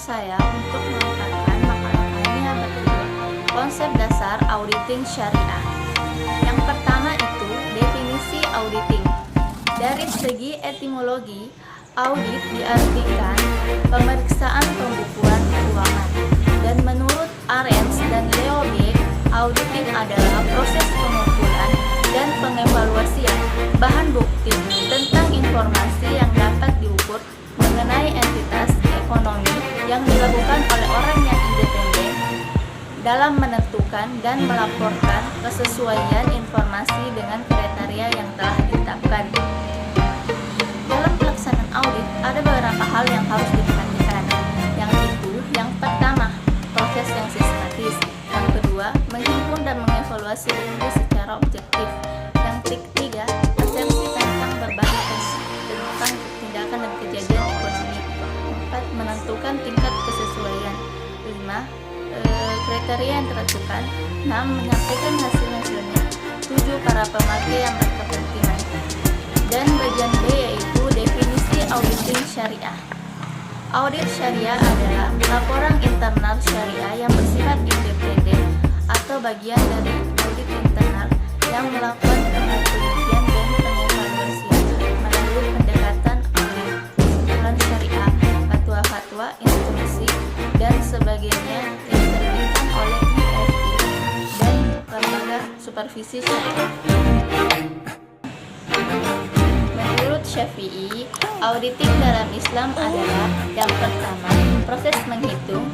saya untuk mengungkapkan makalah ilmiah berjudul Konsep Dasar Auditing Syariah. Yang pertama itu definisi auditing. Dari segi etimologi, audit diartikan pemeriksaan pembukuan keuangan. Dan menurut Arens dan Leo B, auditing adalah proses pengumpulan dan pengevaluasian bahan bukti tentang informasi yang dapat diukur mengenai entitas ekonomi yang dilakukan oleh orang yang independen dalam menentukan dan melaporkan kesesuaian informasi dengan kriteria yang telah ditetapkan. Dalam pelaksanaan audit, ada beberapa hal yang harus diperhatikan. Yang pertama, proses yang sistematis. Yang kedua, menghimpun dan mengevaluasi bukti secara objektif. Yang ketiga, persepsi tentang berbagai tentang tindakan dan kejadian ekonomi. 4. Menentukan tingkat kesesuaian. 5. Kriteria yang ditentukan. 6. Menyampaikan hasil-hasilnya. 7. Para pemakai yang berkepentingan. Dan bagian B yaitu definisi auditing syariah. Audit syariah adalah laporan internal syariah yang bersifat independen atau bagian dari audit internal yang melakukan penelitian dan pengevaluasian melalui pendekatan audit aturan syariah, fatwa-fatwa, instruksi, dan sebagainya yang diterbitkan oleh IFI dan lembaga supervisi syariah. Menurut Syafi'i, auditing dalam Islam adalah yang pertama, proses menghitung,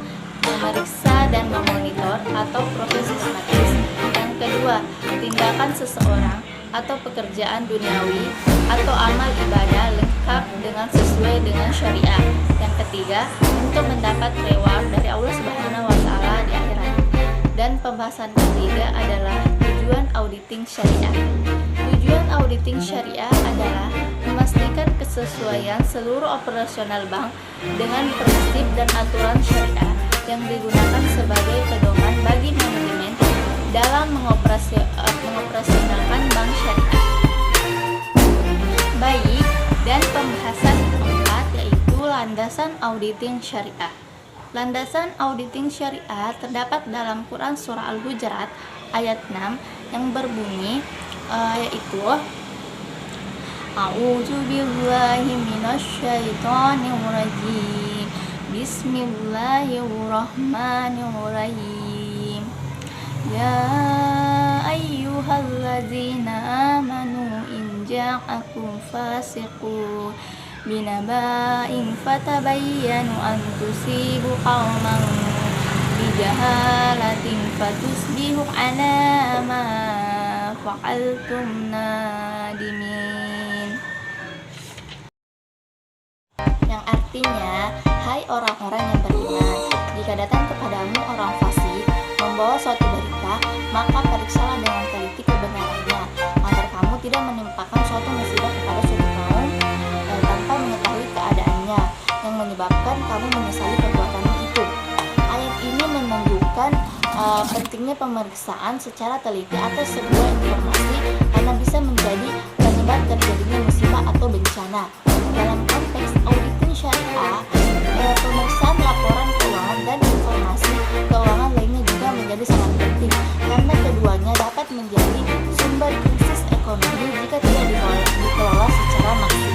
memeriksa dan memonitor atau proses sistematis. Yang kedua, tindakan seseorang atau pekerjaan duniawi atau amal ibadah lengkap dengan sesuai dengan syariah. Yang ketiga, untuk mendapat reward dari Allah Subhanahu wa taala di akhirat. Dan pembahasan ketiga adalah tujuan auditing syariah. Tujuan auditing syariah adalah memastikan kesesuaian seluruh operasional bank dengan prinsip dan aturan syariah yang digunakan sebagai pedoman bagi manajemen dalam mengoperasionalkan bank syariah. Baik, dan pembahasan keempat yaitu landasan auditing syariah. Landasan auditing syariah terdapat dalam Quran Surah Al-Hujurat ayat 6 yang berbunyi yaitu A'udzu billahi minasyaitonir rajim. Bismillahirrahmanirrahim. Ya ayyuhalladzina amanu in ja'akum fasiqun binaba'in fatabayyanu an tusibu qauman bijahalatin fatusbihu ala ma fa'altum nadimin. Yang artinya, hai orang-orang yang beriman, jika datang kepadamu orang fasik membawa suatu berita, maka periksalah dengan teliti kebenarannya, agar kamu tidak menimpakan suatu musibah kepada suatu kaum tanpa mengetahui keadaannya, yang menyebabkan kamu menyesali perbuatanmu itu. Ayat ini menunjukkan pentingnya pemeriksaan secara teliti atas sebuah informasi karena bisa menjadi penyebab terjadinya musibah atau bencana. Dalam konteks auditing syariah, pemeriksaan laporan keuangan dan informasi keuangan lainnya juga menjadi sangat penting karena keduanya dapat menjadi sumber krisis ekonomi jika tidak dikelola secara maksimal.